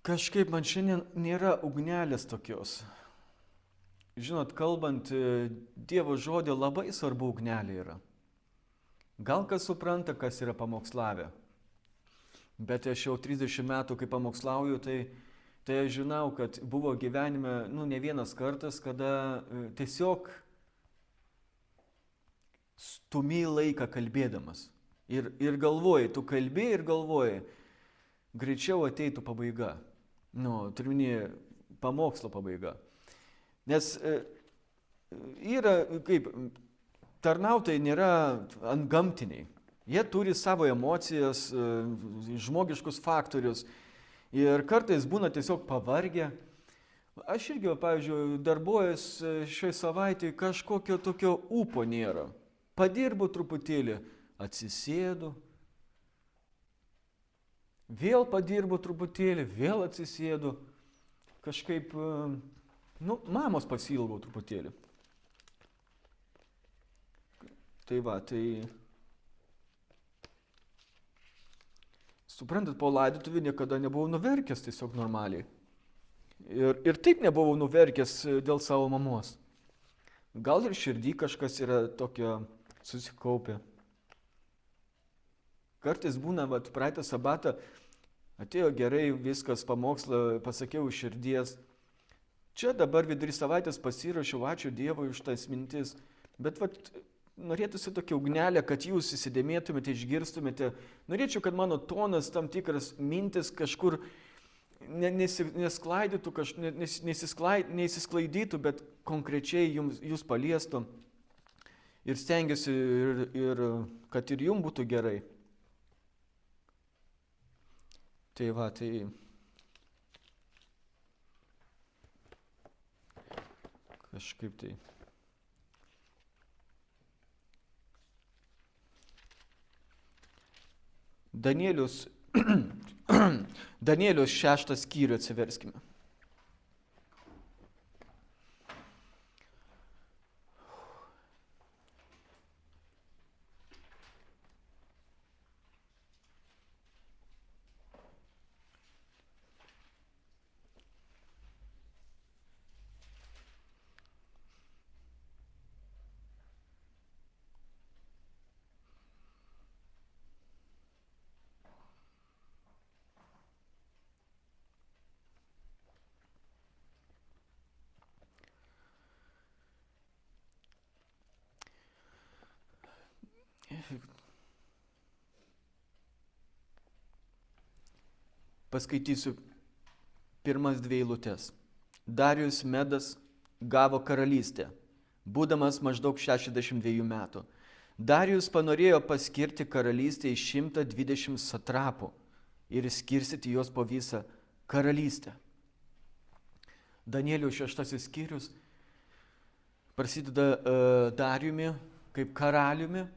Kažkaip man šiandien nėra ugnelės tokios. Žinot, kalbant Dievo žodį, labai svarbu ugnelė yra. Gal kas supranta, kas yra pamokslavę. Bet aš jau 30 metų, kai pamokslauju, tai aš žinau, kad buvo gyvenime, ne vienas kartas, kada tiesiog stumi laiką kalbėdamas. Ir galvoji, tu kalbi ir galvoji, greičiau ateitų pabaiga. Turiminė pamokslo pabaiga. Nes yra, kaip, tarnautojai nėra antgamtiniai. Jie turi savo emocijas, žmogiškus faktorius. Ir kartais būna tiesiog pavargę. Aš irgi, pavyzdžiui, darbuojas šioj savaitėje, kažkokio tokio ūpo nėra. Padirbu truputėlį, atsisėdu. Vėl padirbu truputėlį, vėl atsisėdu. Kažkaip, mamos pasilgau truputėlį. Tai suprantat, po laidotuvių niekada nebuvau nuverkęs tiesiog normaliai. Ir taip nebuvau nuverkęs dėl savo mamos. Gal ir širdį kažkas yra tokio susikaupę. Kartais būna, praeitą sabatą atėjo gerai, viskas pamokslą, pasakiau iš širdies. Čia dabar vidury savaitės pasirašiau, ačiū Dievui už tas mintis. Bet norėtųsi tokia ugnelė, kad jūs įsidėmėtumėte, išgirstumėte. Norėčiau, kad mano tonas, tam tikras mintis kažkur nesklaidytų, neįsisklaidytų, bet konkrečiai jūs paliestų. Ir stengiuosi, kad ir jums būtų gerai. Tai kažkaip tai. Danielius 6 skyrių atsiverskime. Paskaitysiu pirmas 2 eilutes. Darijus Medas gavo karalystę, būdamas maždaug 62 metų. Darijus panorėjo paskirti karalystę 120 satrapų ir skirstyti juos po visą karalystę. Danieliaus 6 skyrius prasideda Darijumi kaip karaliumi,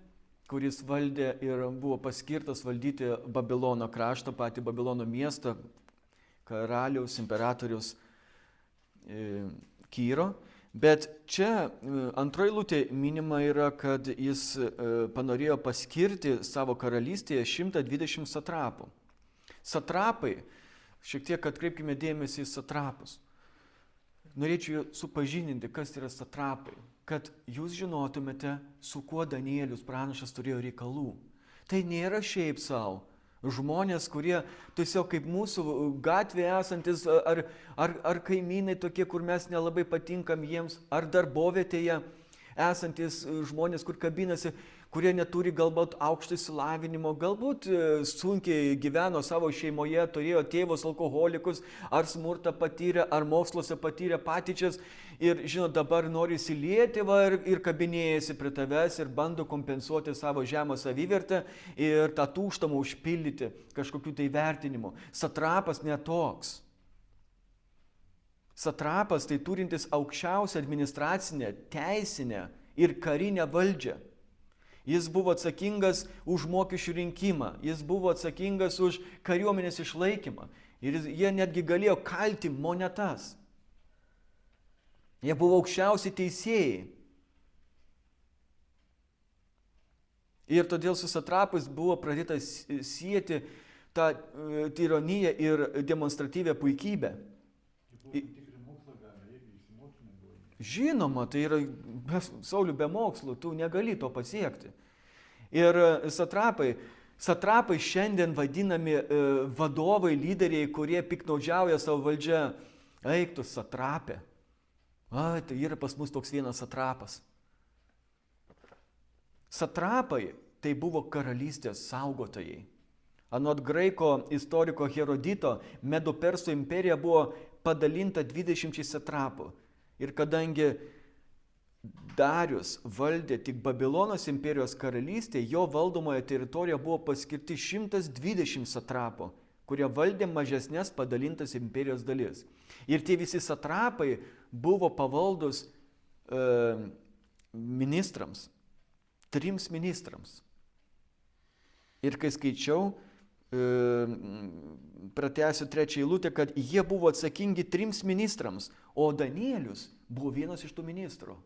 kuris valdė ir buvo paskirtas valdyti Babilono kraštą, patį Babilono miestą, karaliaus, imperatoriaus Kyro. Bet čia antroji eilutė minima yra, kad jis panorėjo paskirti savo karalystėje 120 satrapų. Satrapai, šiek tiek atkreipkime dėmesį į satrapus. Norėčiau supažindinti, kas yra satrapai, kad jūs žinotumėte, su kuo Danielius pranašas turėjo reikalų. Tai nėra šiaip savo žmonės, kurie tiesiog kaip mūsų gatvėje esantis, ar kaimynai tokie, kur mes nelabai patinkam jiems, ar darbovietėje esantis žmonės, kur kabinasi, kurie neturi galbūt aukštą išsilavinimo, galbūt sunkiai gyveno savo šeimoje, turėjo tėvus alkoholikus, ar smurtą patyrė, ar moksluose patyrė patyčias ir, dabar nori įsilieti ir kabinėjasi prie tavęs ir bando kompensuoti savo žemą savivertę ir tą tuštumą užpildyti kažkokiu tai vertinimu. Satrapas netoks. Satrapas tai turintis aukščiausią administracinę, teisinę ir karinę valdžią. Jis buvo atsakingas už mokesčių rinkimą, jis buvo atsakingas už kariuomenės išlaikymą ir jie netgi galėjo kalti monetas. Jie buvo aukščiausi teisėjai. Ir todėl su satrapais buvo pradėta sieti tą tironiją ir demonstratyvę puikybę. Žinoma, tai yra, Saulių, be mokslų, tu negali to pasiekti. Ir satrapai šiandien vadinami vadovai, lyderiai, kurie piknaudžiauja savo valdžią. Eik tu satrapė. Tai yra pas mus toks vienas satrapas. Satrapai tai buvo karalystės saugotojai. Anot graiko istoriko Herodito, Medo-Persų imperija buvo padalinta 20 satrapų. Ir kadangi Darius valdė tik Babilonos imperijos karalystėje, jo valdomoje teritorijoje buvo paskirti 120 satrapų, kurie valdė mažesnės padalintas imperijos dalis. Ir tie visi satrapai buvo pavaldus ministrams, 3 ministrams. Ir kai skaičiau, pratęsiu 3 eilutę, kad jie buvo atsakingi 3 ministrams, o Danielius buvo vienas iš tų ministrų.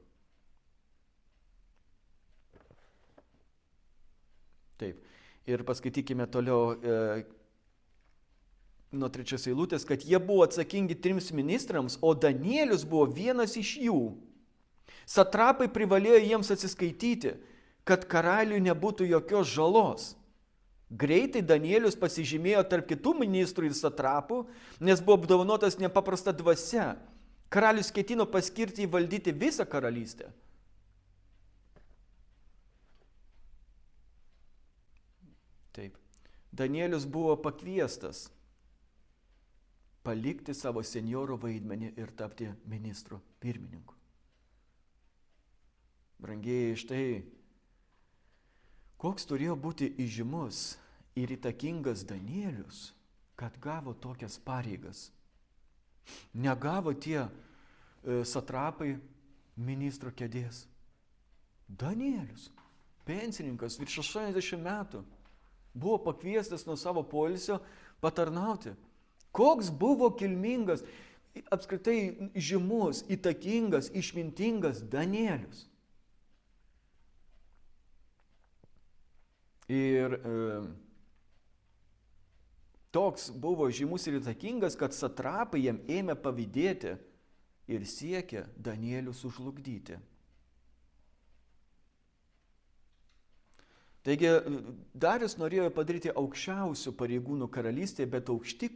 Taip. Ir paskaitykime toliau nuo 3 eilutės, kad jie buvo atsakingi 3 ministrams, o Danielius buvo vienas iš jų. Satrapai privalėjo jiems atsiskaityti, kad karaliui nebūtų jokios žalos. Greitai Danielius pasižymėjo tarp kitų ministrų ir satrapų, nes buvo apdovanotas nepaprasta dvasia. Karalius ketino paskirti jį valdyti visą karalystę. Taip. Danielius buvo pakviestas palikti savo senjoro vaidmenį ir tapti ministru pirmininku. Brangieji, štai koks turėjo būti įžymus ir įtakingas Danielius, kad gavo tokias pareigas. Negavo tie satrapai ministro kėdės. Danielius, pensininkas, virš 80 metų, buvo pakviestas nuo savo poilsio patarnauti. Koks buvo kilmingas, apskritai žymus, įtakingas, išmintingas Danielius. Ir toks buvo žymus ir įtakingas, kad satrapai jam ėmė pavydėti ir siekė Danielių sužlugdyti. Taigi, Darius norėjo padaryti aukščiausių pareigūnų karalystėje, bet aukšti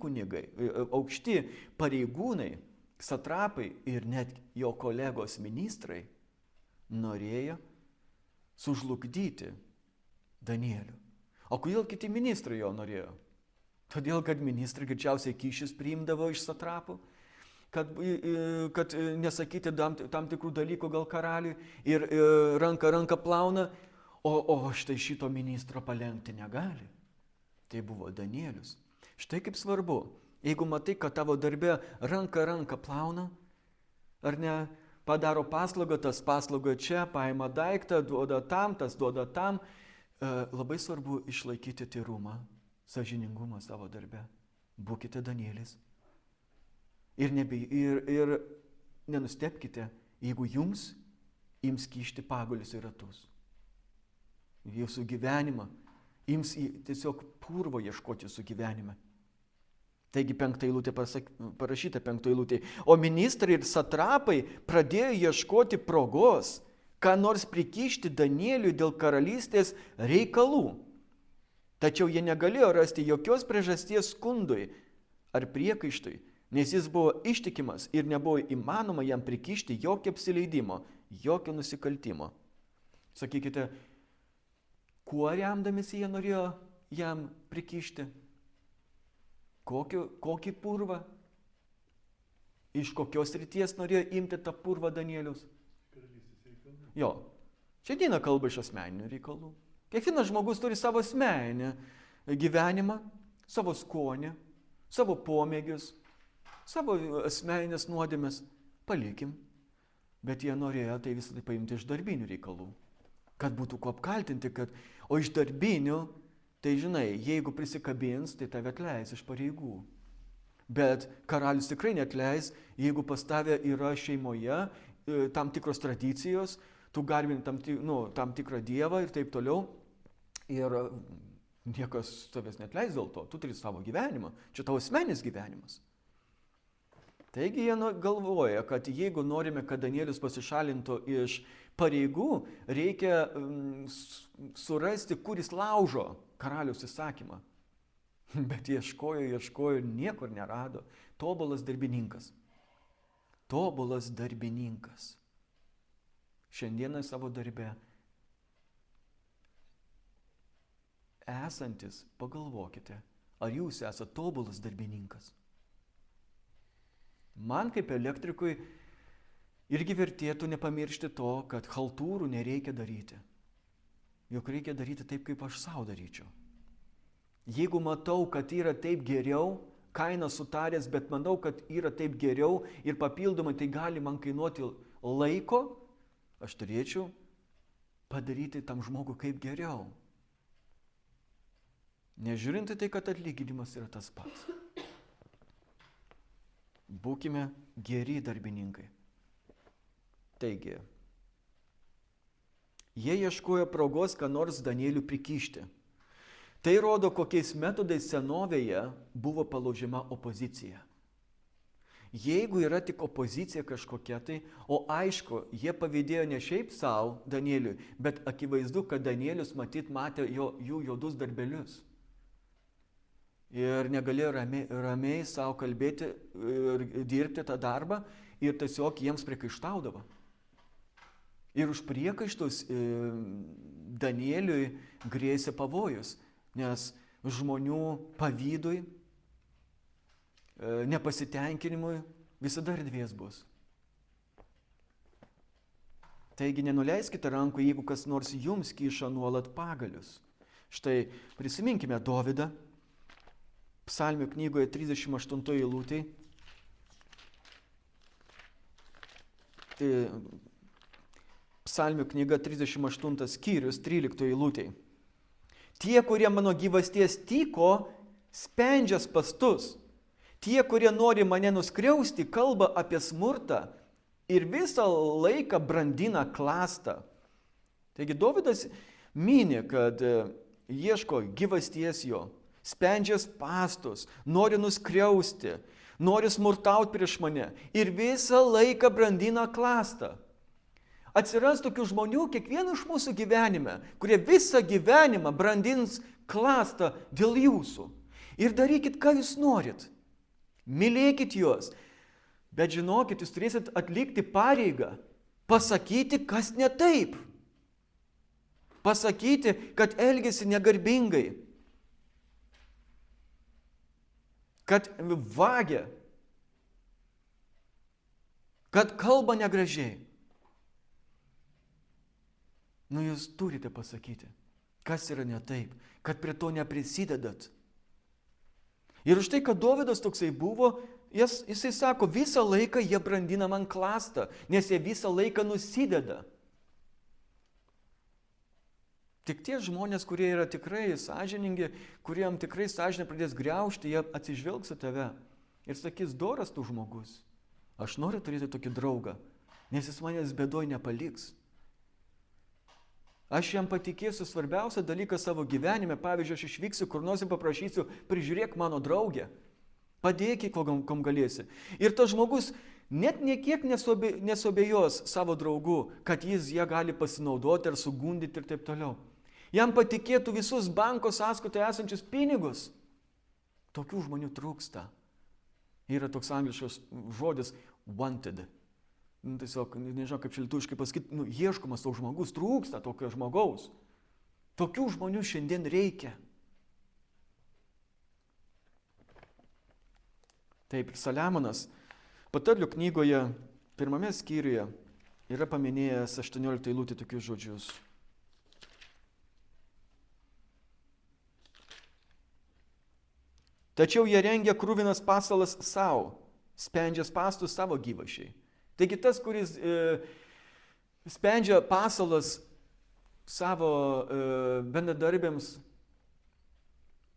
pareigūnai, satrapai ir net jo kolegos ministrai norėjo sužlugdyti Danielių. O kodėl kiti ministrai jo norėjo? Todėl, kad ministrai greičiausiai kyšius priimdavo iš satrapų, kad nesakyti tam tikrų dalykų gal karaliui ir ranką plauna, o štai šito ministro palenkti negali. Tai buvo Danielius. Štai kaip svarbu, jeigu matai, kad tavo darbe ranką plauna, ar ne, padaro paslaugą, tas paslauga čia, paima daiktą, duoda tam, tas duoda tam, labai svarbu išlaikyti tyrumą, sąžiningumą savo darbe. Būkite Danielis. Ir nenustepkite, jeigu jums ims kišti pagalius į ratus. Jūsų gyvenimą ims tiesiog purvo ieškoti jūsų gyvenime. Taigi 5 eilutė parašyta 5 eilutė. O ministrai ir satrapai pradėjo ieškoti progos, ką nors prikišti Danieliui dėl karalystės reikalų. Tačiau jie negalėjo rasti jokios priežasties skundui ar priekaištui, nes jis buvo ištikimas ir nebuvo įmanoma jam prikišti jokio apsileidimo, jokio nusikaltimo. Sakykite, kuo remdamisi jie norėjo jam prikišti? Kokį purvą? Iš kokios srities norėjo imti tą purvą Danielius? Jo, šiandieną kalba iš asmeninių reikalų. Kiekvienas žmogus turi savo asmeninį gyvenimą, savo skonį, savo pomėgius, savo asmeninės nuodėmes. Palikim. Bet jie norėjo tai visą tai paimti iš darbinių reikalų. Kad būtų kuo apkaltinti, o iš darbinių, tai žinai, jeigu prisikabins, tai tave atleis iš pareigų. Bet karalius tikrai neatleis, jeigu pas tave yra šeimoje tam tikros tradicijos, tu garbini tam tikrą dievą ir taip toliau. Ir Niekas tavęs neatleis dėl to, tu turi savo gyvenimą, čia tavo asmenis gyvenimas. Taigi jie galvoja, kad jeigu norime, kad Danielius pasišalintų iš pareigų, reikia surasti, kuris laužo karaliaus įsakymą. Bet ieškojo, niekur nerado. Tobulas darbininkas. Tobulas darbininkas. Šiandieną savo darbe esantis, pagalvokite, ar jūs esate tobulas darbininkas. Man kaip elektrikui irgi vertėtų nepamiršti to, kad chaltūrų nereikia daryti. Juk reikia daryti taip, kaip aš savo daryčiau. Jeigu matau, kad yra taip geriau, kainą sutaręs, bet manau, kad yra taip geriau ir papildomai tai gali man kainuoti laiko, aš turėčiau padaryti tam žmogui kaip geriau. Nežiūrinti tai, kad atlyginimas yra tas pats. Būkime geri darbininkai. Taigi, jie ieškojo progos, ką nors Danieliui prikišti. Tai rodo, kokiais metodais senovėje buvo palaužiama opozicija. Jeigu yra tik opozicija kažkokia tai, o aišku, jie pavydėjo ne šiaip savo Danieliui, bet akivaizdu, kad Danielius matė jų juodus darbelius. Ir negalėjo ramiai savo kalbėti ir dirbti tą darbą ir tiesiog jiems priekaištaudavo. Ir už priekaištus Danieliui grėsė pavojus, nes žmonių pavydui, nepasitenkinimui visada erdvės bus. Taigi nenuleiskite rankų, jeigu kas nors jums kiša nuolat pagalius. Štai prisiminkime Dovydą, Psalmių knygoje 38 eilutėj. Tai Psalmių knyga 38 skyrius 13 eilutėj. Tie, kurie mano gyvasties tyko, spendžia spastus. Tie, kurie nori mane nuskriausti, kalba apie smurtą ir visą laiką brandina klastą. Taigi Dovydas mini, kad ieško gyvasties jo. Spendžia spastus, nori nuskriausti, nori smurtauti prieš mane ir visą laiką brandina klastą. Atsiras tokių žmonių kiekvieno iš mūsų gyvenime, kurie visą gyvenimą brandins klastą dėl jūsų. Ir darykit, ką jūs norit. Mylėkit juos. Bet žinokit, jūs turėsit atlikti pareigą, pasakyti, kas ne taip. Pasakyti, kad elgiasi negarbingai. Kad vagia, kad kalba negražiai. Jūs turite pasakyti, kas yra ne taip, kad prie to neprisidedat. Ir už tai, kad Dovydas toksai buvo, jisai sako, visą laiką jie brandina man klastą, nes jie visą laiką nusideda. Tik tie žmonės, kurie yra tikrai sąžiningi, kuriem tikrai sąžinė pradės griaužti, jie atsižvelgs į tave ir sakys, doras tu žmogus. Aš noriu turėti tokį draugą, nes jis manęs bėdoj nepaliks. Aš jam patikėsiu svarbiausią dalyką savo gyvenime, pavyzdžiui, aš išvyksiu kur nors ir paprašysiu, prižiūrėk mano draugę, padėk, kom galėsi. Ir tas žmogus net niekiek nesuabejos savo draugu, kad jis ją gali pasinaudoti ar sugundyti ir taip toliau. Jam patikėtų visus banko sąskaitoje esančius pinigus. Tokių žmonių trūksta. Yra toks angliškas žodis wanted. Tiesiog, nežinau kaip lietuviškai pasakyti, ieškomas toks žmogus, trūksta tokio žmogaus. Tokių žmonių šiandien reikia. Taip, Saliamonas Patarlių knygoje, pirmame skyriuje, yra paminėjęs 18 eilutė tokius žodžius. Tačiau jie rengia kruvinas pasalas savo, spendžia spastus savo gyvašiai. Taigi tas, kuris spendžia pasalas savo bendradarbiams,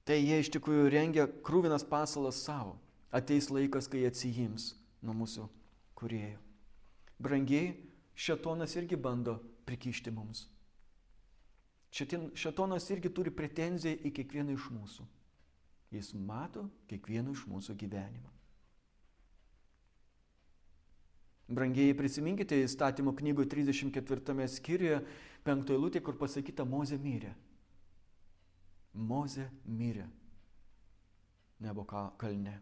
tai jie iš tikrųjų rengia kruvinas pasalas savo. Ateis laikas, kai atsijims nuo mūsų kūrėjų. Brangiai, šėtonas irgi bando prikišti mums. Šėtonas irgi turi pretenziją į kiekvieną iš mūsų. Jis mato kiekvieno iš mūsų gyvenimą. Brangieji, prisiminkite Įstatymo knygoje 34 skyriuje 5 eilutė, kur pasakyta Mozė mirė. Mozė mirė Nebo kalne.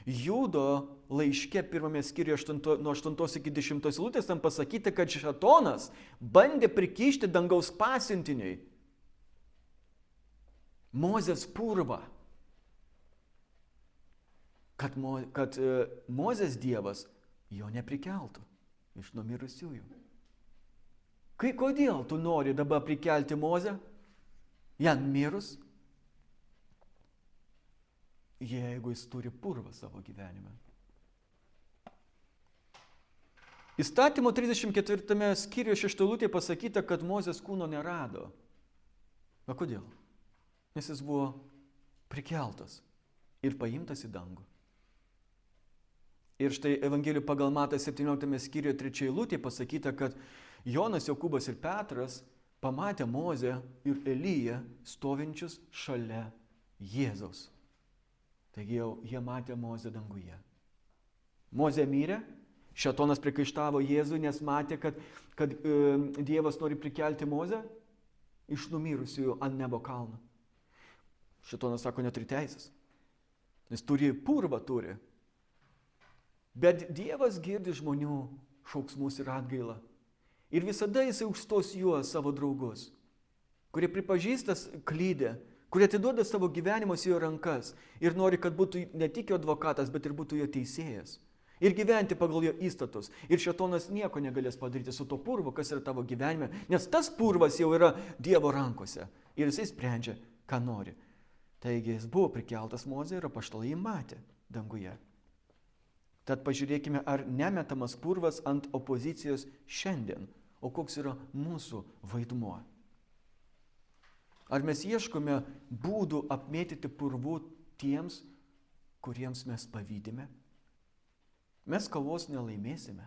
Judo laiške 1 skyriuje nuo 8 iki 10 eilutės tam pasakyta, kad Šėtonas bandė prikišti dangaus pasiuntiniui Mozės purvą, kad Mozės Dievas jo neprikeltų iš numirusiųjų. Kodėl tu nori dabar prikelti Mozę, jam mirus, jeigu jis turi purvą savo gyvenime? Įstatymo 34 skyriuje 6 eilutė pasakyta, kad Mozės kūno nerado. O kodėl? Nes jis buvo prikeltas ir paimtas į dangų. Ir štai Evangelijų pagal Matą 17 skyriuje 3 eilutė pasakyta, kad Jonas, Jokūbas ir Petras pamatė Mozę ir Eliją stovinčius šalia Jėzaus. Taigi jau jie matė Mozę danguje. Mozė mirė, Šėtonas prikaištavo Jėzui, nes matė, kad Dievas nori prikelti Mozę iš numirusiųjų ant Nebo kalno. Šėtonas sako, neturi teisės. Jis purvą turi. Bet Dievas girdi žmonių šauksmus ir atgailą. Ir visada jisai užstos juos savo draugus, kurie pripažįsta klydę, kurie atiduoda savo gyvenimus į jo rankas ir nori, kad būtų ne tik jo advokatas, bet ir būtų jo teisėjas. Ir gyventi pagal jo įstatus. Ir Šėtonas nieko negalės padaryti su to purvu, kas yra tavo gyvenime, nes tas purvas jau yra Dievo rankose. Ir jisai sprendžia, ką nori. Taigi jis buvo prikeltas Mozė ir apaštalai jį matė danguje. Tad pažiūrėkime, ar nemetamas purvas ant opozicijos šiandien, o koks yra mūsų vaidmuo. Ar mes ieškome būdų apmėtyti purvų tiems, kuriems mes pavydime? Mes kovos nelaimėsime,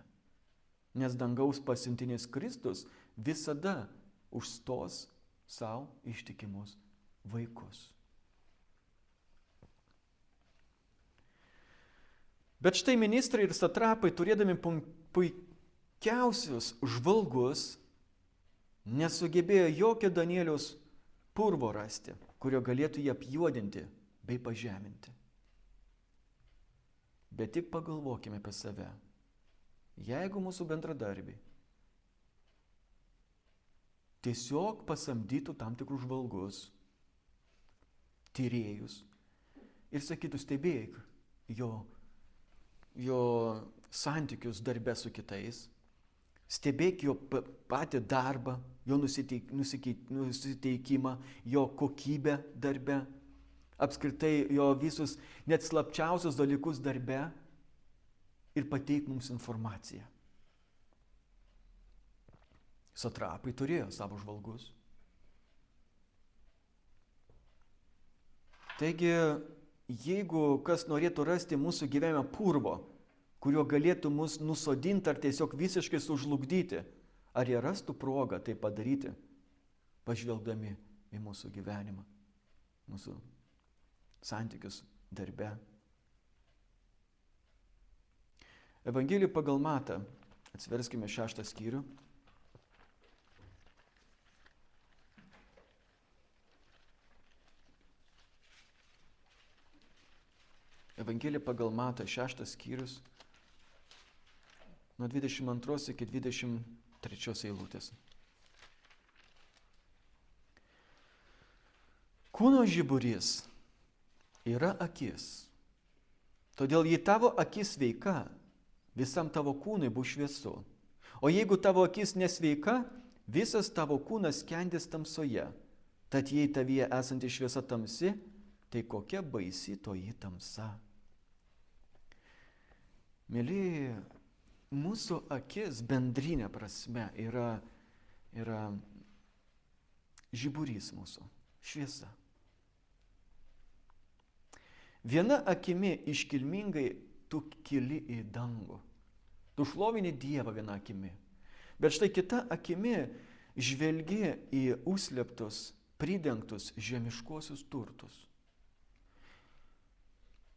nes dangaus pasiuntinis Kristus visada užstos savo ištikimus vaikus. Bet štai ministrai ir satrapai, turėdami puikiausius žvalgus, nesugebėjo jokio Danieliaus purvo rasti, kurio galėtų jį apjuodinti bei pažeminti. Bet tik pagalvokime apie save. Jeigu mūsų bendradarbiai tiesiog pasamdytų tam tikrus žvalgus, tyrėjus ir sakytų, stebėk jo santykius darbe su kitais, stebėk jo patį darbą, jo nusiteikimą, jo kokybę darbe, apskritai jo visus net slapčiausius dalykus darbe ir pateik mums informaciją. Satrapai turėjo savo žvalgus. Taigi, jeigu kas norėtų rasti mūsų gyvenime purvo, kurio galėtų mus nusodinti ar tiesiog visiškai sužlugdyti, ar jie rastų progą tai padaryti, pažvelgdami į mūsų gyvenimą, mūsų santykius darbe. Evangelijų pagal Matą, atsiverskime 6 skyrių. Evangelija pagal Matą 6 skyrius, nuo 22 iki 23 eilutės. Kūno žiburys yra akis. Todėl jei tavo akis sveika, visam tavo kūnui bus šviesu. O jeigu tavo akis nesveika, visas tavo kūnas skendės tamsoje. Tad jei tavyje esanti šviesa tamsi, tai kokia baisi toji tamsa. Mėly, mūsų akis bendrinė prasme yra žiburys mūsų, šviesa. Viena akimi iškilmingai tu kyli į dangų. Tu šlovini Dievą vieną akimi. Bet štai kita akimi žvelgi į užslėptus, pridengtus žemiškuosius turtus.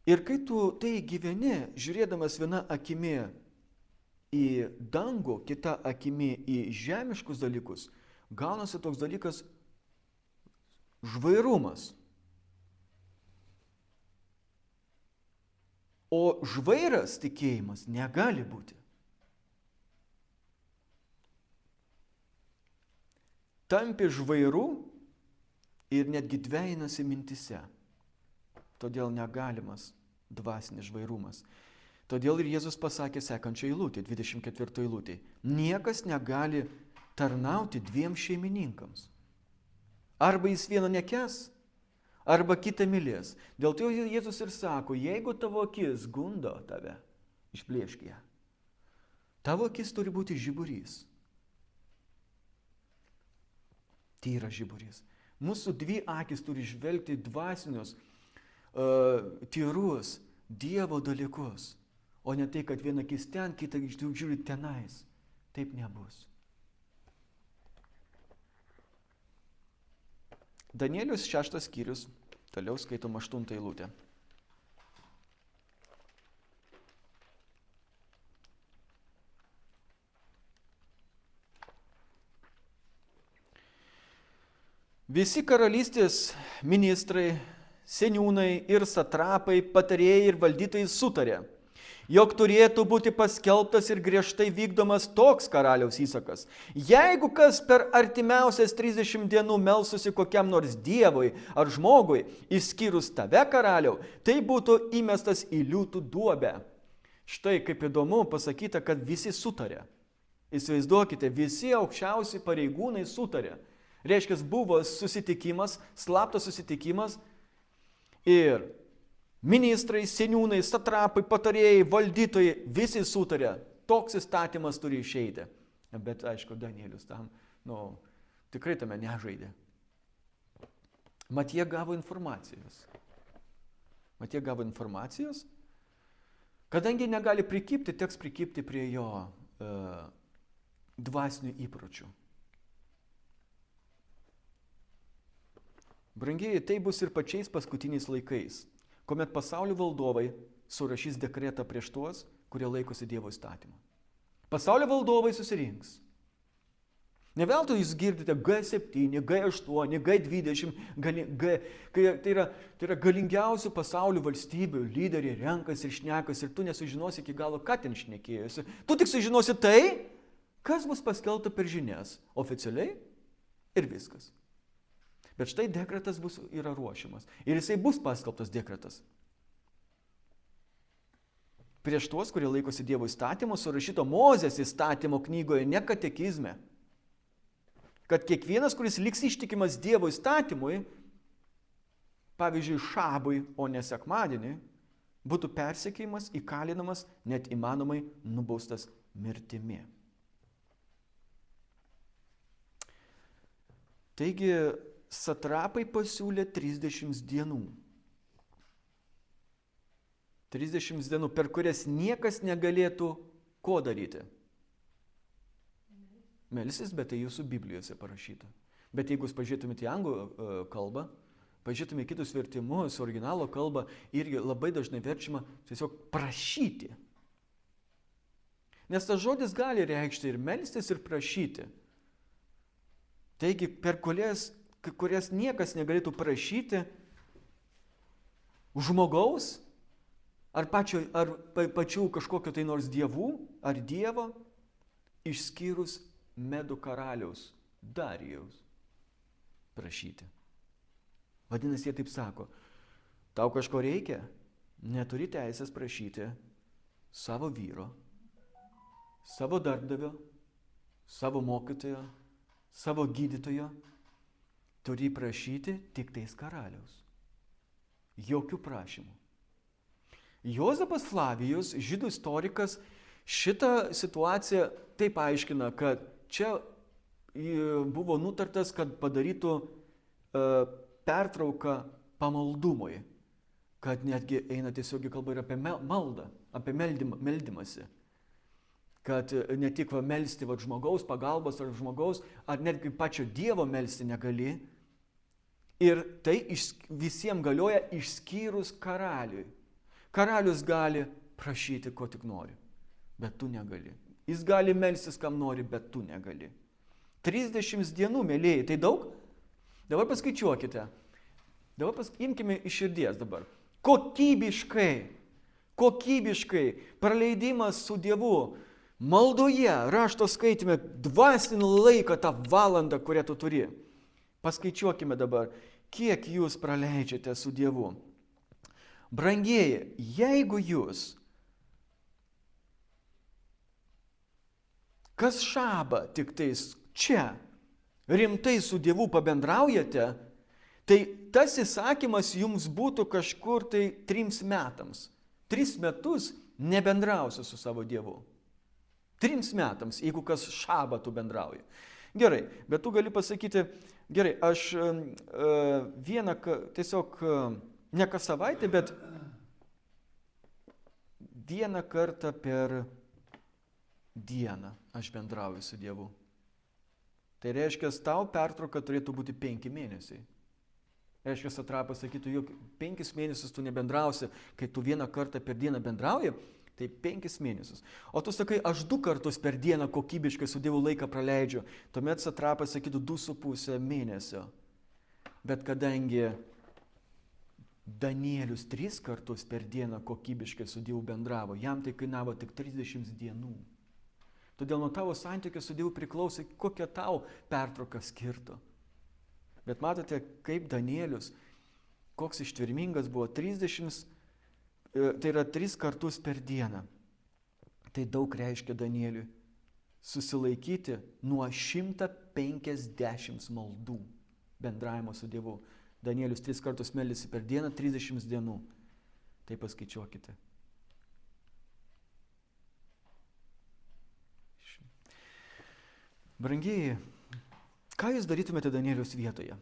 Ir kai tu tai gyveni, žiūrėdamas viena akimi į dangų, kita akimi į žemiškus dalykus, gaunasi toks dalykas žvairumas. O žvairas tikėjimas negali būti. Tampi žvairu ir netgi dvejinasi mintise. Todėl negalimas dvasinis žvairumas. Todėl ir Jėzus pasakė sekančią eilutę, 24 eilutė. Niekas negali tarnauti dviem šeimininkams. Arba jis vieną nekęs, arba kitą mylės. Dėl to Jėzus ir sako, jeigu tavo akis gundo tave, išplėšk ją. Tavo akis turi būti žiburys. Tyras žiburys. Mūsų dvi akis turi žvelgti dvasinius, tyrus, Dievo dalykus. O ne tai, kad viena akis ten, kita žiūri tenais. Taip nebus. Danielius 6 skyrius, toliau skaitom 8 eilutę. Visi karalystės ministrai, seniūnai ir satrapai, patarėjai ir valdytojai sutarė, jog turėtų būti paskelbtas ir griežtai vykdomas toks karaliaus įsakas. Jeigu kas per artimiausias 30 dienų melsusi kokiam nors dievui ar žmogui, išskyrus tave karaliau, tai būtų įmestas į liūtų duobę. Štai kaip įdomu pasakyta, kad visi sutarė. Įsivaizduokite, visi aukščiausi pareigūnai sutarė. Reiškia, buvo susitikimas, slaptas susitikimas ir ministrai, seniūnai, satrapai, patarėjai, valdytojai, visi sutarė, toks įstatymas turi išeiti. Bet aišku, Danielius tam, tikrai tame nežaidė. Mat jie gavo informacijos. Kadangi negali prikibti, teks prikibti prie jo dvasinių įpročių. Brangieji, tai bus ir pačiais paskutiniais laikais, kuomet pasaulio valdovai surašys dekretą prieš tuos, kurie laikosi Dievo įstatymą. Pasaulio valdovai susirinks. Ne veltui jūs girdite G7, G8, G20, tai yra galingiausių pasaulio valstybių lyderiai renkas ir šnekas ir tu nesužinosi iki galo, ką ten šnekėjosi. Tu tik sužinosi tai, kas bus paskelbta per žinias, oficialiai ir viskas. Bet štai dekretas yra ruošiamas. Ir jisai bus paskelbtas dekretas. Prieš tuos, kurie laikosi Dievo įstatymo, surašyto Mozės įstatymo knygoje, ne katekizme. Kad kiekvienas, kuris liks ištikimas Dievo įstatymui, pavyzdžiui, šabui, o ne sekmadienį, būtų persekiojamas, įkalinamas, net įmanomai nubaustas mirtimi. Taigi, satrapai pasiūlė 30 dienų. 30 dienų, per kurias niekas negalėtų ko daryti. Melsis, bet tai jūsų Biblijose parašyta. Bet jeigu jūs pažiūrėtumėte į anglų kalbą, pažiūrėtumėte kitus vertimus, originalo kalbą, irgi labai dažnai verčiama tiesiog prašyti. Nes tas žodis gali reikšti ir melstis, ir prašyti. Taigi, per kurias niekas negalėtų prašyti žmogaus, ar pačių kažkokio tai nors dievų, ar dievo, išskyrus Medų karaliaus Darijaus prašyti. Vadinasi, jie taip sako, tau kažko reikia, neturi teisės prašyti savo vyro, savo darbdavio, savo mokytojo, savo gydytojo, turi prašyti tik tais karaliaus. Jokių prašymų. Jozapas Flavijus, žydų istorikas, šitą situaciją taip aiškina, kad čia buvo nutartas, kad padarytų pertrauką pamaldumui, kad netgi eina tiesiogiai kalba ir apie maldą, apie meldimąsi. kad ne tik melsti žmogaus pagalbos ar žmogaus, ar netgi pačio Dievo melsti negali. Ir tai visiems galioja išskyrus karaliui. Karalius gali prašyti, ko tik nori, bet tu negali. Jis gali melstis, kam nori, bet tu negali. 30 dienų, mėlėjai, tai daug? Dabar paskaičiuokite. Dabar imkime iš širdies dabar. Kokybiškai praleidimas su Dievu, maldoje, rašto skaitime, dvasinį laiką, tą valandą, kurią tu turi. Paskaičiuokime dabar, kiek jūs praleidžiate su Dievu. Brangieji, jeigu jūs kas šabą tik tais čia rimtai su Dievu pabendraujate, tai tas įsakymas jums būtų kažkur tai 3 metams. 3 metus nebendrausi su savo Dievu. 3 metams, jeigu kas šabą tu bendrauji. Gerai, bet tu gali pasakyti, gerai, aš tiesiog ne kas savaitę, bet vieną kartą per dieną aš bendrauju su Dievu. Tai reiškia, tau pertrauka turėtų būti 5 mėnesiai. Reiškia, satrapas sakytų, jog 5 mėnesius tu nebendrausi, kai tu vieną kartą per dieną bendrauji, tai 5 mėnesius. O tu sakai, aš 2 kartus per dieną kokybiškai su Dievu laiką praleidžiu, tuomet satrapas sakytų 2,5 mėnesio. Bet kadangi Danielius 3 kartus per dieną kokybiškai su Dievu bendravo, jam tai kainavo tik 30 dienų. Todėl nuo tavo santykio su Dievu priklausė, kokią tau pertrauką skirtų. Bet matote, kaip Danielius, koks ištvermingas buvo, 30, tai yra 3 kartus per dieną. Tai daug reiškia Danieliui susilaikyti nuo 150 maldų bendravimo su Dievu. Danielius 3 kartus meldėsi per dieną, 30 dienų. Tai paskaičiuokite. Brangieji, ką jūs darytumėte Danieliaus vietoje?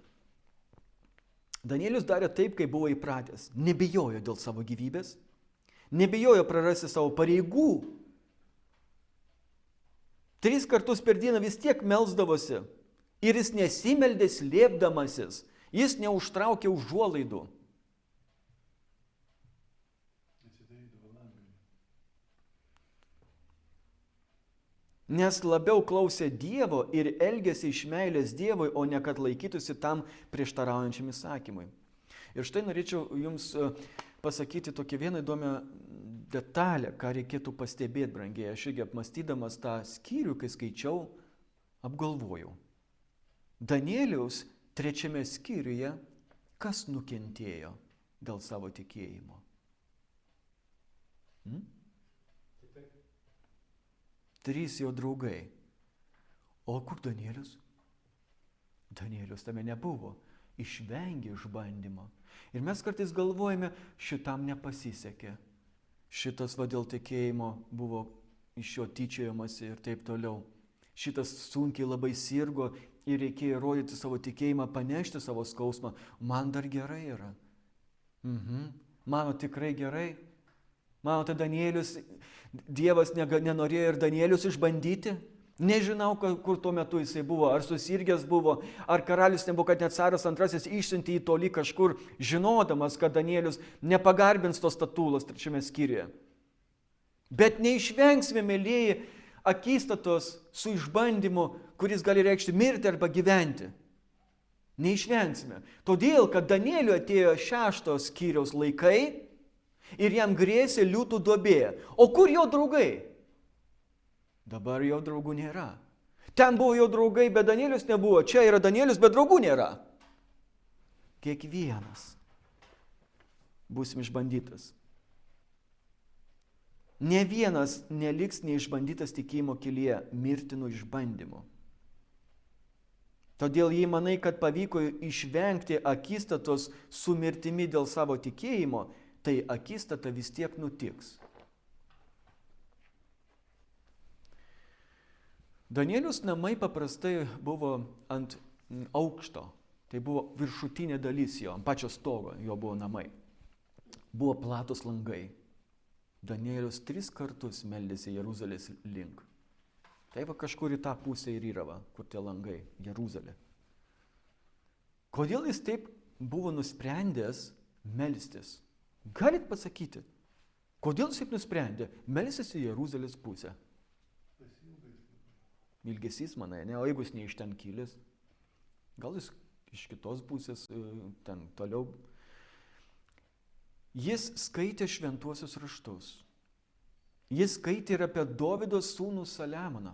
Danielius darė taip, kaip buvo įpratęs. Nebijojo dėl savo gyvybės, nebijojo prarasti savo pareigų. 3 kartus per dieną vis tiek melsdavosi ir jis nesimeldė slėpdamasis, jis neužtraukė užuolaidų. Nes labiau klausė Dievo ir elgėsi iš meilės Dievui, o ne kad laikytųsi tam prieštaraujančiam įsakymui. Ir štai norėčiau jums pasakyti tokią vieną įdomią detalę, ką reikėtų pastebėti, brangiai. Aš irgi apmastydamas tą skyrių, kai skaičiau, apgalvojau. Danieliaus 3 skyriuje kas nukentėjo dėl savo tikėjimo? 3 jo draugai. O kur Danielius? Danielius tame nebuvo. Išvengė išbandymo. Ir mes kartais galvojame, šitam nepasisekė. Šitas dėl tikėjimo buvo iš jo tyčiojamasi ir taip toliau. Šitas sunkiai labai sirgo ir reikėjo rodyti savo tikėjimą, panešti savo skausmą. Man dar gerai yra. Mano tikrai gerai. Manote, Danielius, Dievas nenorėjo ir Danielius išbandyti? Nežinau, kur tuo metu jisai buvo, ar susirgęs buvo, ar karalius Nebukadnecaras II išsiuntė jį toli kažkur, žinodamas, kad Danielius nepagarbins tos statulos 3 skyriuje. Bet neišvengsime, mėlieji, akistatos su išbandymu, kuris gali reikšti mirti arba gyventi. Neišvengsime. Todėl, kad Danieliui atėjo 6 skyriaus laikai, ir jam grėsė liūtų duobė. O kur jo draugai? Dabar jo draugų nėra. Ten buvo jo draugai, bet Danielius nebuvo. Čia yra Danielius, bet draugų nėra. Kiekvienas būsim išbandytas. Ne vienas neliks neišbandytas tikėjimo kelyje mirtinų išbandymų. Todėl jei manai, kad pavyko išvengti akistatos su mirtimi dėl savo tikėjimo, tai akistata vis tiek nutiks. Danielius namai paprastai buvo ant aukšto. Tai buvo viršutinė dalis jo, ant pačio stogo jo buvo namai. Buvo platus langai. Danielius 3 kartus meldėsi Jeruzalės link. Tai va kažkur į tą pusę ir yra, va, kur tie langai, Jeruzalė. Kodėl jis taip buvo nusprendęs melstis? Galit pasakyti, kodėl jis taip nusprendė melstis į Jeruzalės pusę? Ilgesys, manai, ne? O jeigu jis ne iš ten kilęs, gal jis iš kitos pusės, ten toliau. Jis skaitė šventuosius raštus. Jis skaitė ir apie Dovydo sūnų Saliamoną.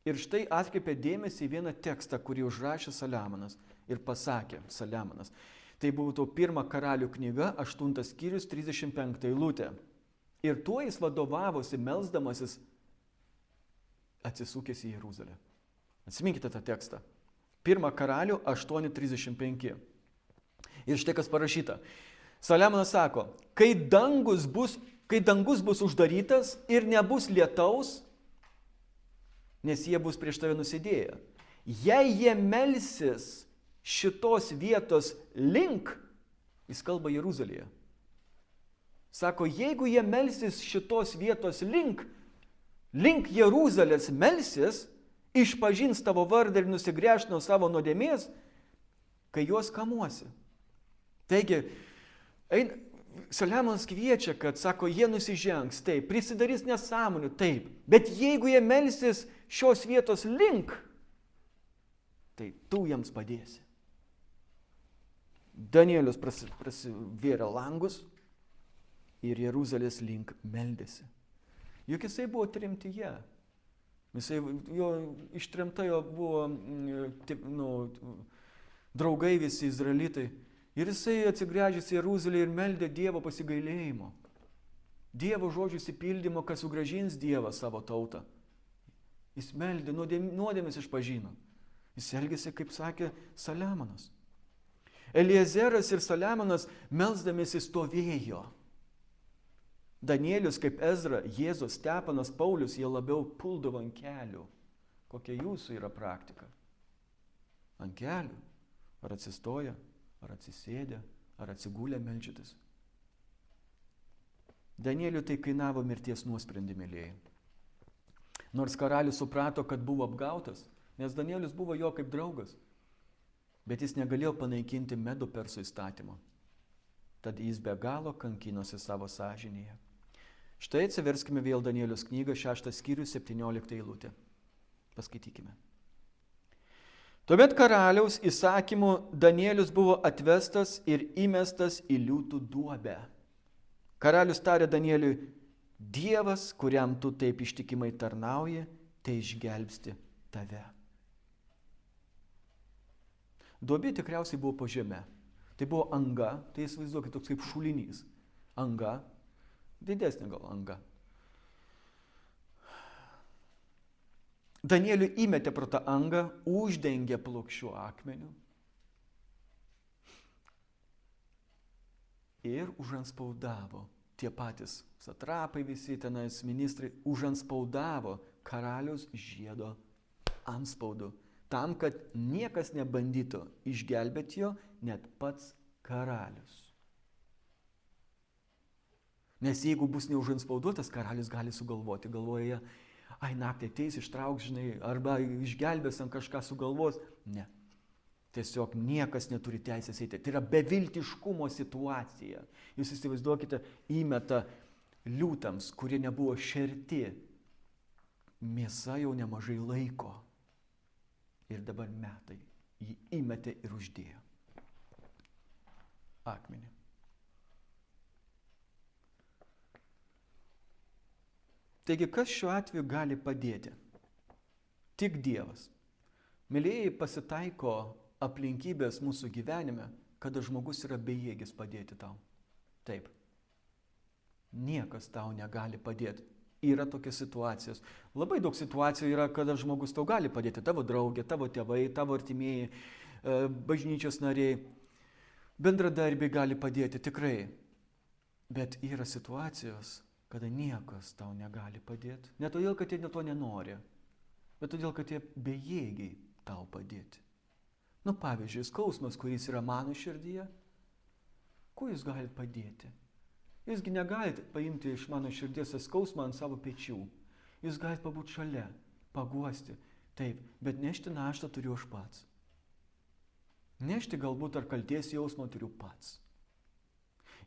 Ir štai atkreipė dėmesį į vieną tekstą, kurį užrašė Saliamonas ir pasakė Saliamonas. Tai buvo to 1 Karalių knyga, 8 skyrius, 35 eilutė. Ir tuo jis vadovavosi, melsdamasis, atsisukęs į Jeruzalę. Atsiminkite tą tekstą. 1 Karalių 8:35. Ir štai kas parašyta. Saliamonas sako, kai dangus bus uždarytas ir nebus lietaus, nes jie bus prieš tave nusidėję. Jei jie melsis šitos vietos link, jis kalba Jeruzalėje. Sako, jeigu jie melsis šitos vietos link Jeruzalės melsis, išpažins tavo vardą ir nusigręš nuo savo nuodėmės, kai juos kamuosi. Taigi, Saliamonas kviečia, kad, sako, jie nusižengs, taip, prisidarys nesąmonių, taip, bet jeigu jie melsis šios vietos link, tai tu jiems padėsi. Danielius prasivėrė langus ir Jeruzalės link meldėsi. Juk jisai buvo tremtyje. Jo ištremta jo buvo draugai visi izraelitai. Ir jisai atsigręžęs į Jeruzalę ir meldė Dievo pasigailėjimo. Dievo žodžių įsipildymo, kas sugrąžins Dievą savo tautą. Jis meldė, nuodėmės išpažino. Jis elgėsi, kaip sakė Saliamonas. Eliezeras ir Saliamonas melsdamiesi stovėjo. Danielius kaip Ezra, Jėzus, Stepanas, Paulius, jie labiau puldavo ant kelių. Kokia jūsų yra praktika? Ant kelių? Ar atsistoja, ar atsisėdė, ar atsigulė meldžiatis? Danieliui tai kainavo mirties nuosprendį, mylėjai. Nors karalius suprato, kad buvo apgautas, nes Danielius buvo jo kaip draugas, bet jis negalėjo panaikinti Medo Persų įstatymo. Tad jis be galo kankinosi savo sąžinėje. Štai atsiverskime vėl Danieliaus knygą, 6 skyrius, 17 eilutė. Paskaitykime. Tuomet karaliaus įsakymu Danielius buvo atvestas ir įmestas į liūtų duobę. Karalius tarė Danieliui, Dievas, kuriam tu taip ištikimai tarnauji, tai išgelbsti tave. Duobė tikriausiai buvo po žeme. Tai buvo anga, tai įsivaizduokit toks kaip šulinys. Anga, didesnė gal anga. Danielių įmetė pro tą angą, uždengė plokščiu akmeniu ir užanspaudavo. Tie patys satrapai visi tenais ministrai užanspaudavo karaliaus žiedo antspaudu, tam, kad niekas nebandytų išgelbėti jo, net pats karalius. Nes jeigu bus neužanspauduotas, karalius gali sugalvoti, galvoja, ai naktį ateis, ištrauks, žinai, arba išgelbės ant kažką sugalvos. Ne. Tiesiog niekas neturi teisės eiti. Tai yra beviltiškumo situacija. Jūs įsivaizduokite, įmeta liūtams, kurie nebuvo šerti. Mėsa jau nemažai laiko. Ir dabar metai. Jį įmetė ir uždėjo akmenį. Taigi, kas šiuo atveju gali padėti? Tik Dievas. Mylėjai, pasitaiko aplinkybės mūsų gyvenime, kada žmogus yra bejėgis padėti tau. Taip. Niekas tau negali padėti. Yra tokios situacijos. Labai daug situacijų yra, kada žmogus tau gali padėti. Tavo draugė, tavo tėvai, tavo artimieji, bažnyčios nariai, bendradarbiai gali padėti, tikrai. Bet yra situacijos, kada niekas tau negali padėti. Ne todėl, kad jie to nenori, bet todėl, kad jie bejėgiai tau padėti. Nu, pavyzdžiui, skausmas, kuris yra mano širdyje, kuo jūs galite padėti? Jūsgi negalite paimti iš mano širdies skausmą ant savo pečių. Jūs galite pabūti šalia, paguosti. Taip, bet nešti naštą turiu aš pats. Nešti galbūt ar kalties jausmą turiu pats.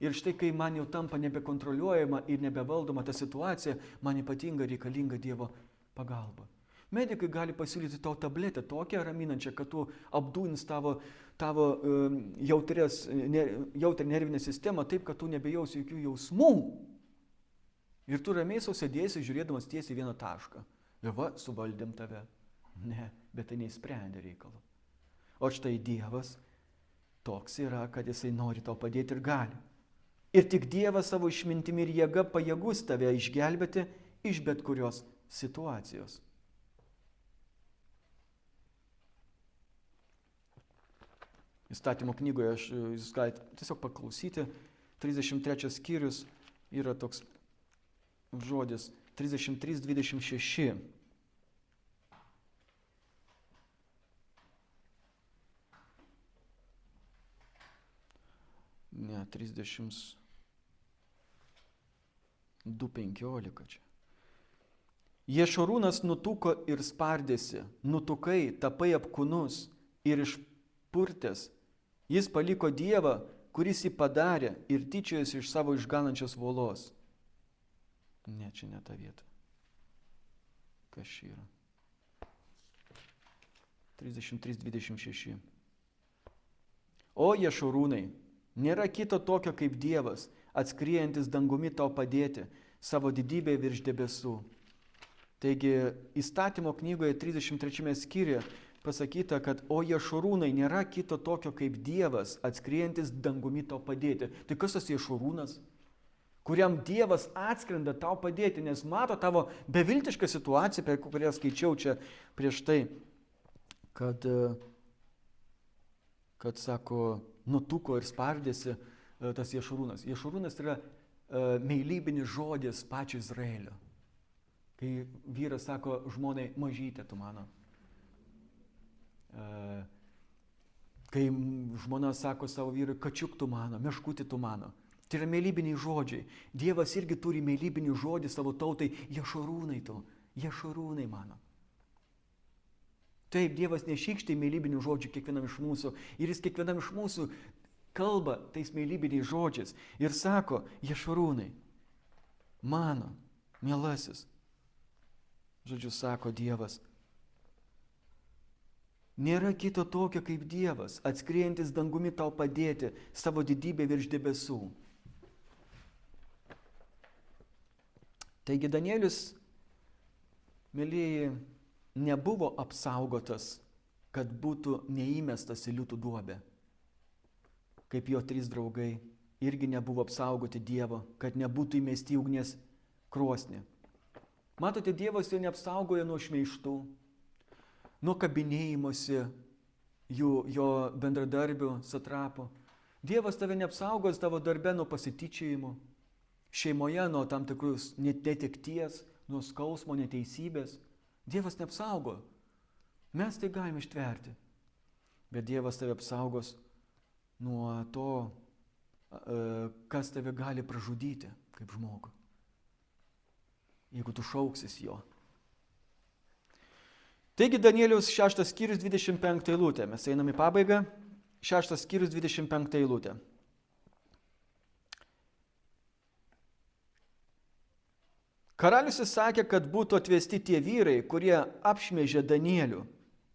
Ir štai, kai man jau tampa nebekontroliuojama ir nebevaldoma ta situacija, man ypatingai reikalinga Dievo pagalba. Medikai gali pasiūlyti tau tabletę tokią raminančią, kad tu apdūnins tavo jautrią nervinę sistemą taip, kad tu nebejausi jokių jausmų. Ir tu ramiai sau sėdėsi, žiūrėdamas tiesiai vieną tašką. Ir va, suvaldėm tave. Ne, bet tai neįsprendė reikalų. O štai Dievas toks yra, kad jisai nori tau padėti ir gali. Ir tik Dievas savo išmintimi ir jėga pajėgus tave išgelbėti iš bet kurios situacijos. Įstatymo knygoje jūs galite tiesiog paklausyti. 33 skyrius yra toks žodis 33:26. Ne, 32:15 čia. Ješurūnas nutuko ir spardėsi, nutukai, tapai apkūnus ir išpurtęs. Jis paliko Dievą, kuris jį padarė ir tyčiojosi iš savo išganančios volos. Ne, čia ne ta vieta. Kas čia yra? 33:26. O Ješurūnai, nėra kito tokio kaip Dievas, atskriejantis dangumi tau padėti, savo didybę virš debesų. Taigi, įstatymo knygoje 33 skyriuje pasakyta, kad o Ješurūnai, nėra kito tokio kaip Dievas, atskrientis dangumi tau padėti. Tai kas tas Ješurūnas? Kuriam Dievas atskrenda tau padėti, nes mato tavo beviltišką situaciją, apie kurią skaičiau čia prieš tai, kad sako, nutuko ir spardėsi tas Ješurūnas. Ješurūnas yra meilybinis žodis pačio Izraelio. Kai vyras sako žmonai, mažytė tu mano. Kai žmona sako savo vyrui, kačiuk tu mano, meškutį tu mano. Tai yra meilybiniai žodžiai. Dievas irgi turi meilybinį žodį savo tautai, Ješurūnai tu, Ješurūnai mano. Taip, Dievas nešykštai meilybinių žodžių kiekvienam iš mūsų. Ir jis kiekvienam iš mūsų kalba tais meilybiniais žodžiais. Ir sako, Ješurūnai, mano, mielasis. Žodžiu, sako Dievas. Nėra kito tokio kaip Dievas, atskriejantis dangumi tau padėti, savo didybę virš debesų. Taigi Danielius, mėlyjeji, nebuvo apsaugotas, kad būtų neįmestas į liūtų duobę. Kaip jo 3 draugai irgi nebuvo apsaugoti Dievo, kad nebūtų įmesti į ugnies krosnį. Matote, Dievas jo neapsaugoja nuo šmeižtų, nuo kabinėjimosi jo bendradarbių, satrapų. Dievas tave neapsaugos tavo darbe nuo pasityčiojimų, šeimoje nuo tam tikrus netekties, nuo skausmo, neteisybės. Dievas neapsaugo. Mes tai galime ištverti. Bet Dievas tave apsaugos nuo to, kas tave gali pražudyti kaip žmogų. Jeigu tu šauksis jo. Taigi Danieliaus 6 skyrius 25 eilutė. Mes einame į pabaigą. 6 skyrius 25 eilutė. Karalius įsakė, kad būtų atvesti tie vyrai, kurie apšmeižė Danielių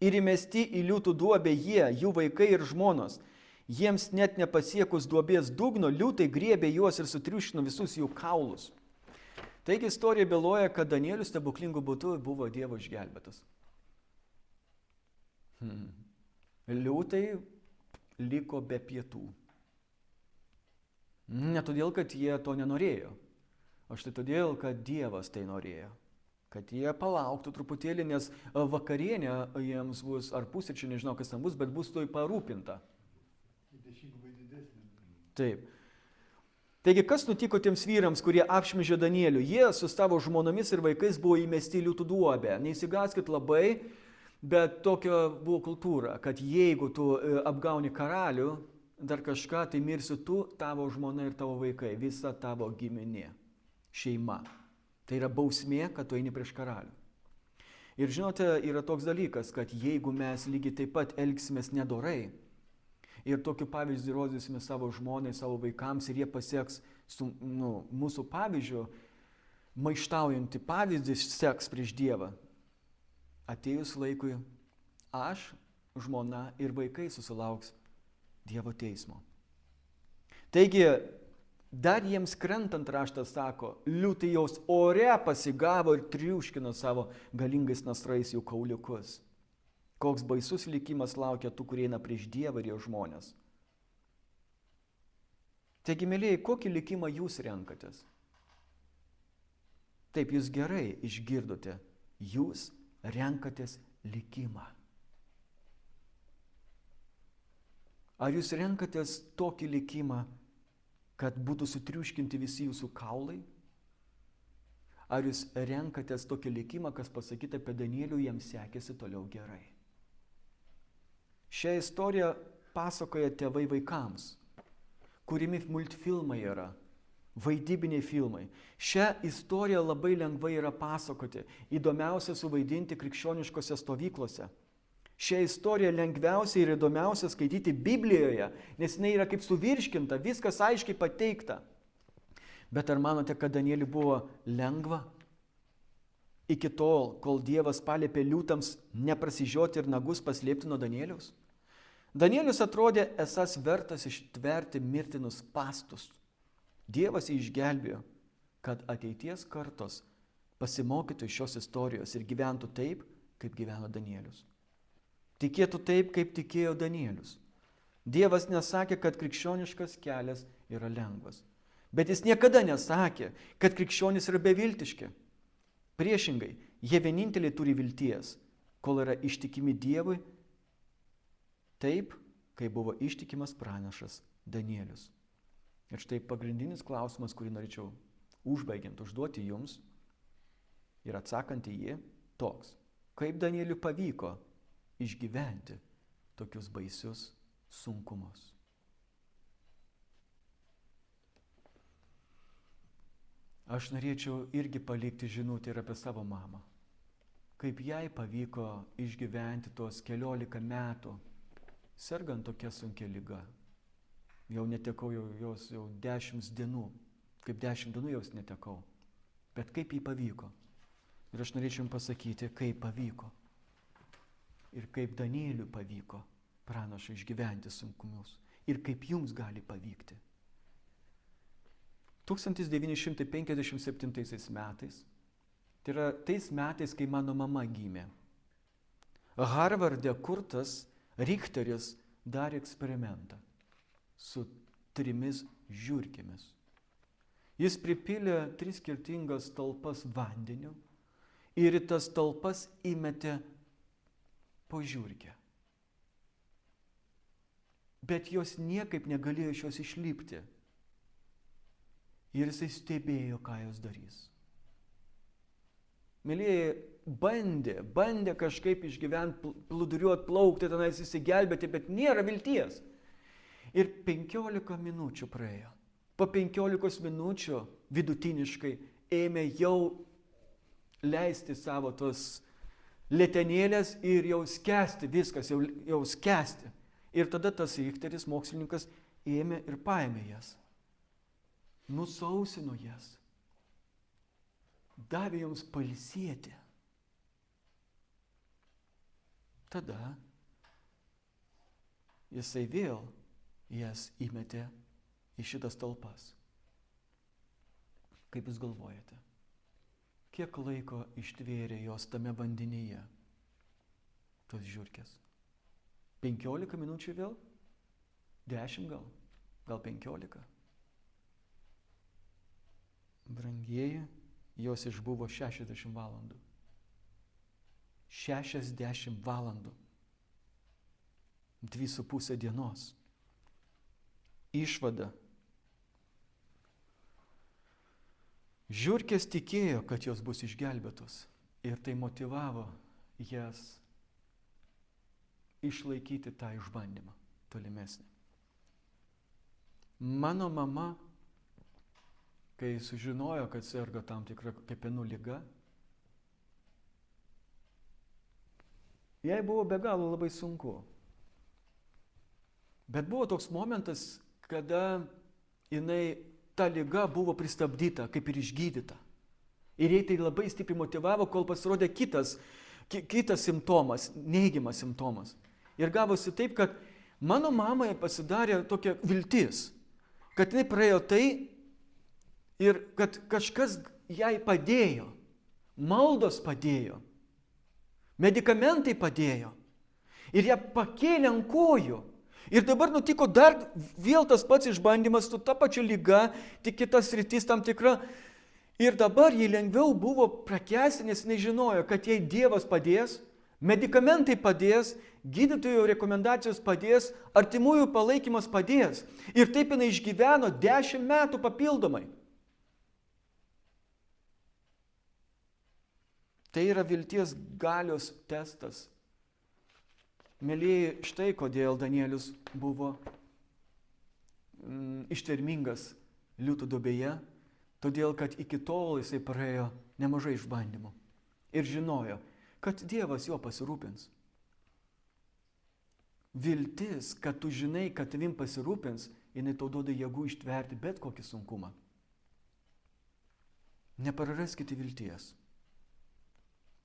ir įmesti į liūtų duobę jie, jų vaikai ir žmonos. Jiems net nepasiekus duobės dugno, liūtai griebė juos ir sutriušino visus jų kaulus. Taigi istorija byloja, kad Danielius stebuklingų būdu buvo Dievo išgelbėtas. Liūtai liko be pietų. Ne todėl, kad jie to nenorėjo, o štai todėl, kad Dievas tai norėjo. Kad jie palauktų truputėlį, nes vakarienė jiems bus, ar pusryčių, nežinau kas ten bus, bet bus toj parūpinta. Taip. Taigi, kas nutiko tiems vyrams, kurie apšmeižė Danielių? Jie su savo žmonomis ir vaikais buvo įmesti į liūtų duobę. Neįsigaskit labai, bet tokia buvo kultūra, kad jeigu tu apgauni karalių, dar kažką, tai mirsi tu, tavo žmona ir tavo vaikai, visa tavo giminė, šeima. Tai yra bausmė, kad tu eini prieš karalių. Ir žinote, yra toks dalykas, kad jeigu mes lygiai taip pat elgsimės nedorai ir tokiu pavyzdį rodysime savo žmonai, savo vaikams ir jie pasieks mūsų pavyzdžiu, maištaujantį pavyzdį seks prieš Dievą. Atėjus laikui, aš, žmona ir vaikai susilauks Dievo teismo. Taigi, dar jiems krentant raštas sako, liūtai jos ore pasigavo ir triuškino savo galingais nasrais jų kauliukus. Koks baisus likimas laukia tų, kurie eina prieš Dievą ir jo žmonės. Taigi, mėlyjei, kokį likimą jūs renkatės? Taip, jūs gerai išgirdote, jūs renkatės likimą. Ar jūs renkatės tokį likimą, kad būtų sutriuškinti visi jūsų kaulai? Ar jūs renkatės tokį likimą, kas pasakyta apie Danielių, jiems sekėsi toliau gerai? Šią istoriją pasakoja tėvai vaikams, kuriami multfilmai yra, vaidybiniai filmai. Šią istoriją labai lengvai yra pasakoti, įdomiausia suvaidinti krikščioniškose stovyklose. Šią istoriją lengviausia ir įdomiausia skaityti Biblijoje, nes jinai yra kaip suvirškinta, viskas aiškiai pateikta. Bet ar manote, kad Danieliui buvo lengva? Iki tol, kol Dievas paliepė liūtams neprasižioti ir nagus paslėpti nuo Danieliaus? Danielius atrodė esas vertas ištverti mirtinus spąstus. Dievas jį išgelbėjo, kad ateities kartos pasimokytų iš šios istorijos ir gyventų taip, kaip gyveno Danielius. Tikėtų taip, kaip tikėjo Danielius. Dievas nesakė, kad krikščioniškas kelias yra lengvas. Bet jis niekada nesakė, kad krikščionys yra beviltiški. Priešingai, jie vieninteliai turi vilties, kol yra ištikimi Dievui, taip, kaip buvo ištikimas pranašas Danielius. Ir štai pagrindinis klausimas, kurį norėčiau užbaigiant užduoti jums ir atsakant į jį, toks. Kaip Danieliui pavyko išgyventi tokius baisius sunkumus? Aš norėčiau irgi palikti žinutę ir apie savo mamą. Kaip jai pavyko išgyventi tos 14 metų, sergant tokia sunkia liga. Jau netekau jos jau 10 dienų. Kaip 10 dienų jos netekau. Bet kaip jai pavyko? Ir aš norėčiau jums pasakyti, kaip pavyko. Ir kaip Danieliui pavyko pranašui išgyventi sunkumus. Ir kaip jums gali pavykti. 1957 metais, tai yra tais metais, kai mano mama gimė, Harvarde kurtas Richteris darė eksperimentą su 3 žiurkėmis. Jis pripylė 3 skirtingas talpas vandeniu ir į tas talpas įmetė po žiurkę. Bet jos niekaip negalėjo iš jos išlipti. Ir jisai stebėjo, ką jos darys. Mylėjai, bandė kažkaip išgyventi, plūduriuoti, plaukti, tenais įsigelbėti, bet nėra vilties. Ir 15 minučių praėjo. Po 15 minučių vidutiniškai ėmė jau leisti savo tos letenėlės ir jau skęsti, viskas jau skęsti. Ir tada tas Richteris, mokslininkas, ėmė ir paėmė jas. Nusausino jas. Davė joms pailsėti. Tada jisai vėl jas įmetė į šitas talpas. Kaip jūs galvojate? Kiek laiko ištvėrė jos tame vandenyje, tos žiurkės? 15 minučių vėl? 10 gal? Gal 15? Brangieji, jos išbuvo 60 valandų. 60 valandų. 2,5 dienos. Išvada. Žiurkės tikėjo, kad jos bus išgelbėtos ir tai motyvavo jas išlaikyti tą išbandymą tolimesnį. Mano mama, kai sužinojo, kad serga tam tikra kepenų liga, Jai buvo be galo labai sunku. Bet buvo toks momentas, kada ta liga buvo pristabdyta, kaip ir išgydyta. Ir jai tai labai stipriai motyvavo, kol pasirodė kitas simptomas, neigiamas simptomas. Ir gavosi taip, kad mano mamai pasidarė tokia viltis, kad jinai praėjo tai ir kad kažkas jai padėjo, maldos padėjo, medikamentai padėjo ir ją pakėlė ant kojų. Ir dabar nutiko dar vėl tas pats išbandymas su ta pačia lyga, tik kitas sritis tam tikra. Ir dabar jai lengviau buvo prakęsti, nes jinai žinojo, kad jai Dievas padės, medikamentai padės, gydytojų rekomendacijos padės, artimųjų palaikymas padės. Ir taip jinai išgyveno 10 metų papildomai. Tai yra vilties galios testas. Mėlyjeji, štai kodėl Danielius buvo ištvermingas liūtų duobėje, todėl kad iki tol jisai praėjo nemažai išbandymų ir žinojo, kad Dievas jo pasirūpins. Viltis, kad tu žinai, kad tavim pasirūpins, jinai tau duoda jėgų ištverti bet kokį sunkumą. Nepraraskite vilties.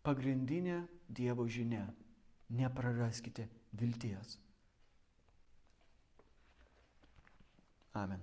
Pagrindinė Dievo žinia. Nepraraskite vilties. Amen.